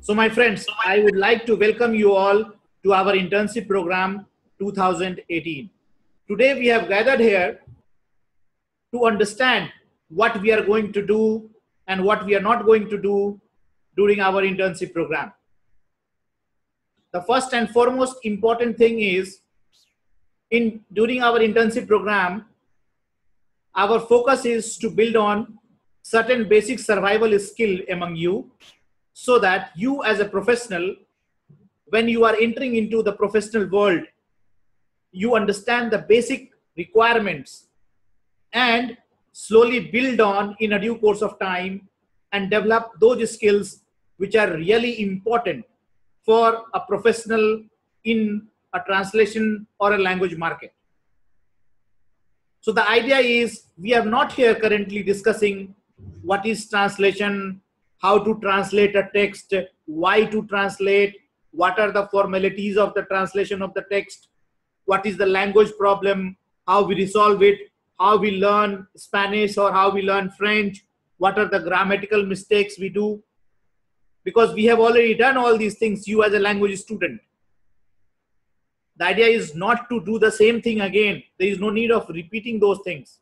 So my friends, I would like to welcome you all to our internship program 2018. Today we have gathered here to understand what we are going to do and what we are not going to do during our internship program. The first and foremost important thing is during our internship program, our focus is to build on certain basic survival skill among you so that you as a professional, when you are entering into the professional world, you understand the basic requirements and slowly build on in a due course of time and develop those skills which are really important for a professional in a translation or a language market. So the idea is we are not here currently discussing what is translation, how to translate a text, why to translate, what are the formalities of the translation of the text, what is the language problem, how we resolve it, how we learn Spanish or how we learn French, what are the grammatical mistakes we do. Because we have already done all these things, you as a language student. The idea is not to do the same thing again. There is no need of repeating those things.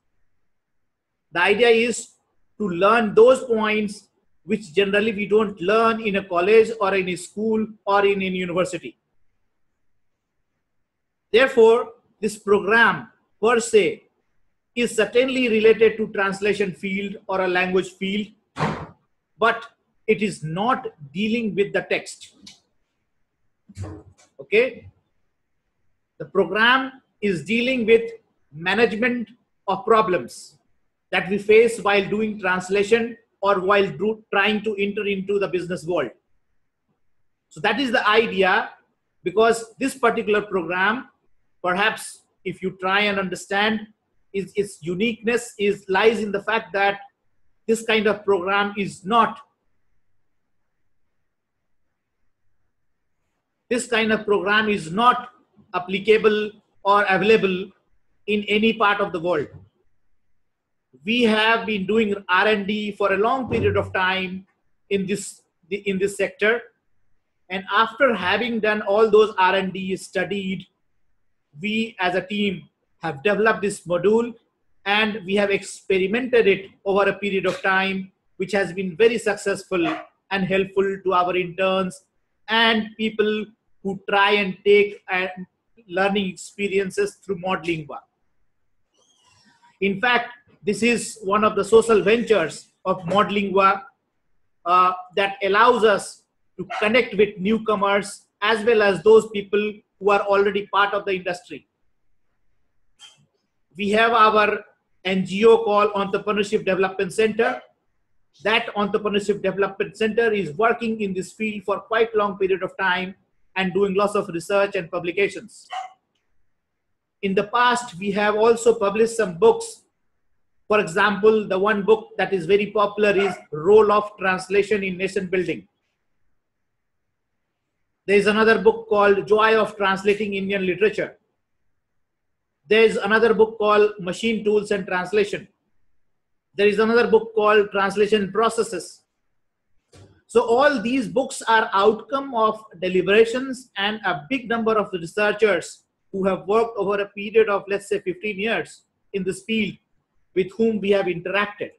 The idea is to learn those points which generally we don't learn in a college or in a school or in a university. Therefore, this program per se is certainly related to translation field or a language field, but it is not dealing with the text. Okay? The program is dealing with management of problems that we face while doing translation or while trying to enter into the business world. So that is the idea, because this particular program, perhaps if you try and understand, its uniqueness lies in the fact that this kind of program is not applicable or available in any part of the world. We have been doing R&D for a long period of time in this sector, and after having done all those R&D, studied, we as a team have developed this module and we have experimented it over a period of time, which has been very successful and helpful to our interns and people who try and take learning experiences through Modlingua. In fact, this is one of the social ventures of Modlingua that allows us to connect with newcomers as well as those people who are already part of the industry. We have our NGO called Entrepreneurship Development Center. That Entrepreneurship Development Center is working in this field for quite a long period of time and doing lots of research and publications. In the past, we have also published some books. For example, the one book that is very popular is Role of Translation in Nation Building. There is another book called Joy of Translating Indian Literature. There is another book called Machine Tools and Translation. There is another book called Translation Processes. So all these books are outcome of deliberations and a big number of researchers who have worked over a period of, let's say, 15 years in this field with whom we have interacted.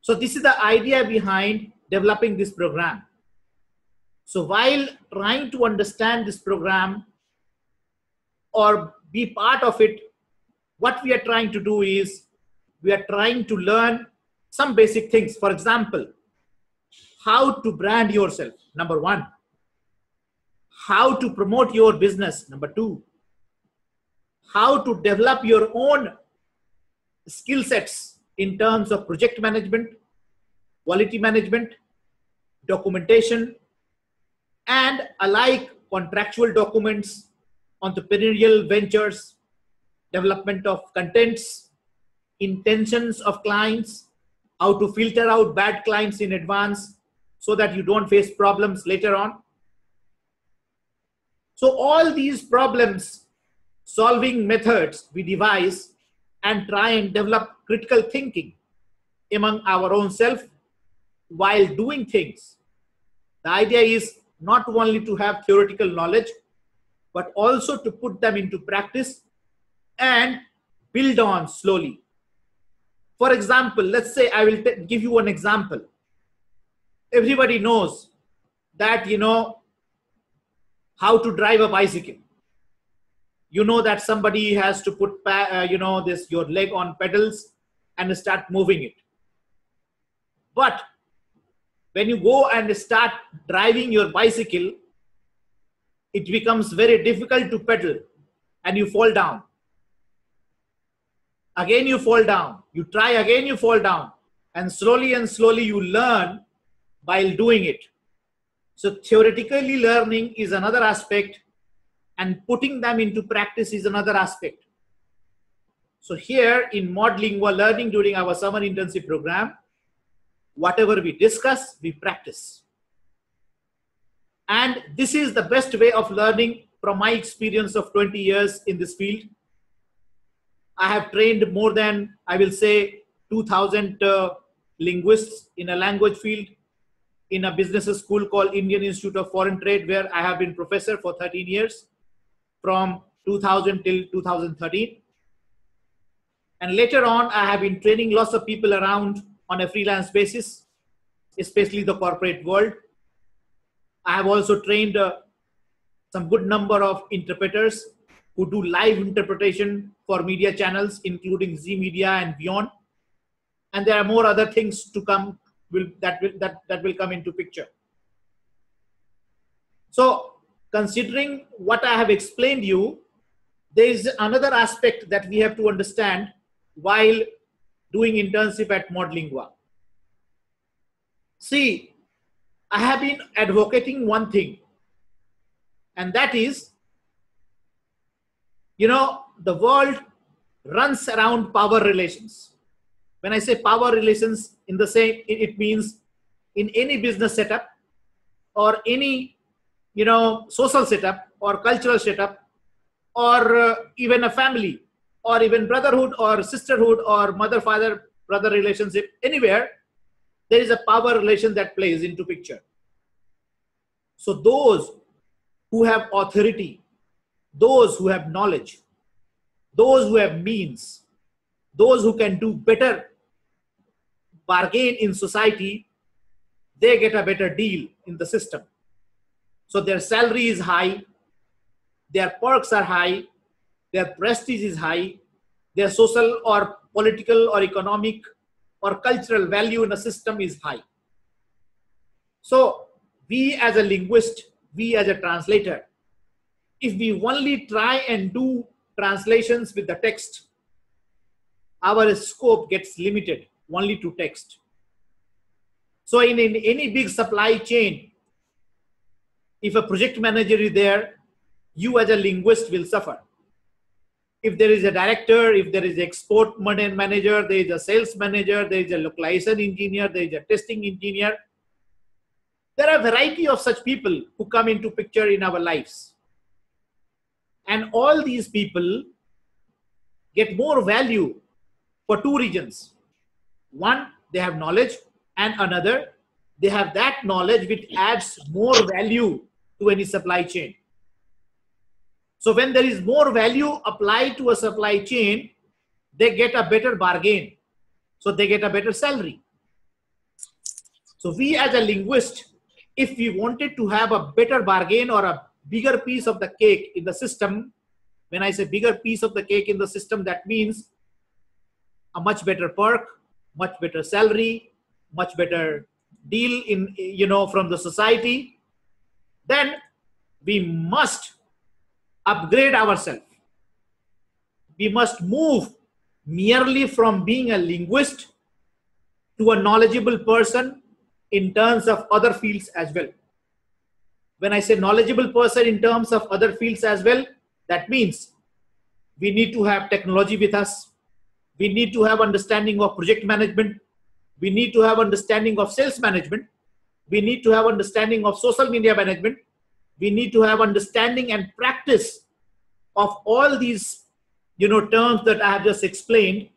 So this is the idea behind developing this program. So while trying to understand this program or be part of it, what we are trying to do is we are trying to learn some basic things. For example, how to brand yourself, number one. How to promote your business, number two. How to develop your own skill sets in terms of project management, quality management, documentation, and alike contractual documents, entrepreneurial ventures, development of contents, intentions of clients, how to filter out bad clients in advance so that you don't face problems later on. So all these problems solving methods we devise and try and develop critical thinking among our own self while doing things The idea is not only to have theoretical knowledge, but also to put them into practice and build on slowly. For example, let's say I will give you an example. Everybody knows that, you know, how to drive a bicycle. You know that somebody has to put, your leg on pedals and start moving it. But when you go and start driving your bicycle, it becomes very difficult to pedal and you fall down. Again, you fall down. You try again, you fall down. And slowly you learn while doing it. So theoretically learning is another aspect, and putting them into practice is another aspect. So here in Modlingua learning during our summer internship program, whatever we discuss, we practice. And this is the best way of learning from my experience of 20 years in this field. I have trained more than, I will say, 2,000 linguists in a language field in a business school called Indian Institute of Foreign Trade, where I have been professor for 13 years, from 2000 till 2013. And later on, I have been training lots of people around on a freelance basis, especially the corporate world. I have also trained some good number of interpreters who do live interpretation for media channels, including Z Media and beyond. And there are more other things to come that will come into picture. So considering what I have explained you, there is another aspect that we have to understand while doing internship at Modlingua. See, I have been advocating one thing, and that is, you know, the world runs around power relations. When I say power relations, in the same, it means in any business setup or any, you know, social setup or cultural setup, or even a family, or even brotherhood or sisterhood or mother-father-brother relationship, anywhere, there is a power relation that plays into picture. So those who have authority, those who have knowledge, those who have means, those who can do better bargain in society, they get a better deal in the system. So their salary is high, their perks are high, their prestige is high, their social or political or economic or cultural value in a system is high. So we as a linguist, we as a translator, if we only try and do translations with the text, our scope gets limited only to text. So in any big supply chain, if a project manager is there, you as a linguist will suffer. If there is a director, if there is an export manager, there is a sales manager, there is a localization engineer, there is a testing engineer. There are a variety of such people who come into picture in our lives. And all these people get more value for two reasons. One, they have knowledge, and another, they have that knowledge which adds more value to any supply chain. So when there is more value applied to a supply chain, they get a better bargain. So they get a better salary. So we as a linguist, if we wanted to have a better bargain or a bigger piece of the cake in the system, when I say bigger piece of the cake in the system, that means a much better perk, much better salary, much better deal in, you know, from the society, then we must upgrade ourselves. We must move merely from being a linguist to a knowledgeable person in terms of other fields as well. When I say knowledgeable person in terms of other fields as well, that means we need to have technology with us. We need to have understanding of project management. We need to have understanding of sales management. We need to have understanding of social media management. We need to have understanding and practice of all these, you know, terms that I have just explained,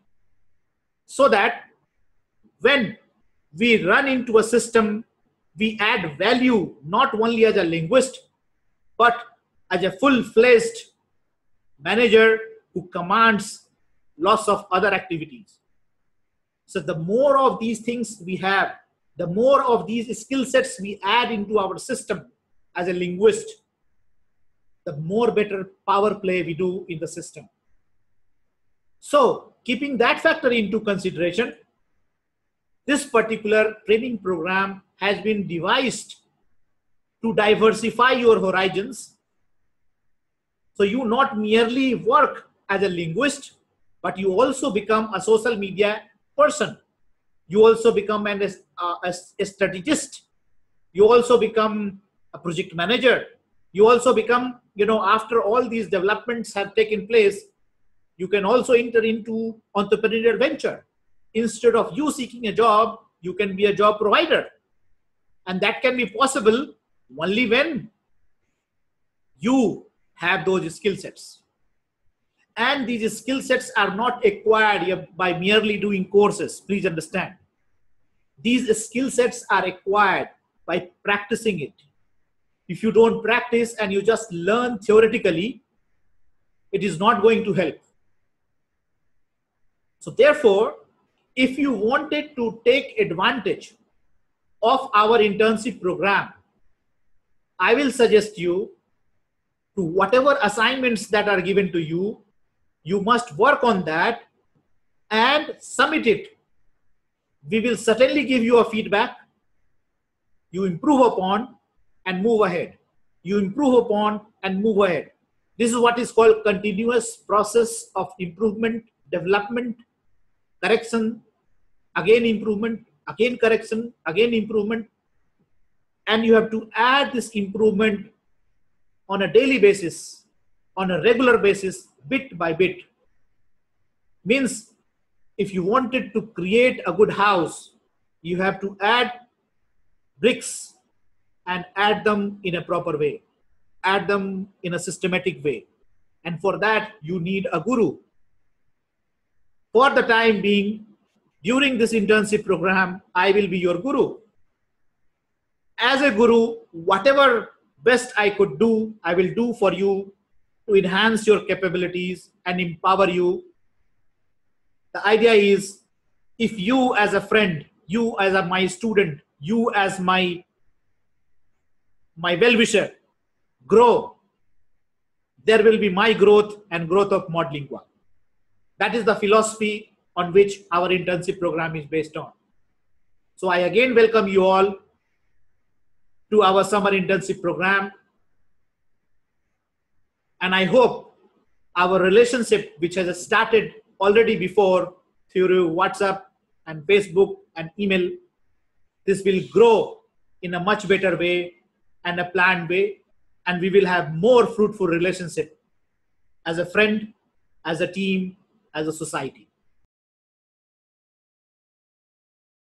so that when we run into a system we add value not only as a linguist, but as a full-fledged manager who commands lots of other activities. So the more of these things we have, the more of these skill sets we add into our system as a linguist, the more better power play we do in the system. So keeping that factor into consideration, this particular training program has been devised to diversify your horizons. So you not merely work as a linguist, but you also become a social media person. You also become a strategist. You also become a project manager. You also become, after all these developments have taken place, you can also enter into entrepreneurial venture. Instead of you seeking a job, you can be a job provider. And that can be possible only when you have those skill sets. And these skill sets are not acquired by merely doing courses. Please understand. These skill sets are acquired by practicing it. If you don't practice and you just learn theoretically, it is not going to help. So therefore, if you wanted to take advantage of our internship program, I will suggest you to whatever assignments that are given to you, you must work on that and submit it. We will certainly give you a feedback. You improve upon and move ahead. You improve upon and move ahead. This is what is called continuous process of improvement, development, correction, again improvement, again correction, again improvement. And you have to add this improvement on a daily basis, on a regular basis, bit by bit. Means if you wanted to create a good house, you have to add bricks and add them in a proper way, add them in a systematic way. And for that, you need a guru. For the time being, during this internship program, I will be your guru. As a guru, whatever best I could do, I will do for you to enhance your capabilities and empower you. The idea is, if you as a friend, you as my student, you as my well-wisher grow, there will be my growth and growth of Modlingua. That is the philosophy on which our internship program is based on. So I again welcome you all to our summer internship program. And I hope our relationship, which has started already before through WhatsApp and Facebook and email, this will grow in a much better way and a planned way. And we will have more fruitful relationship as a friend, as a team, as a society.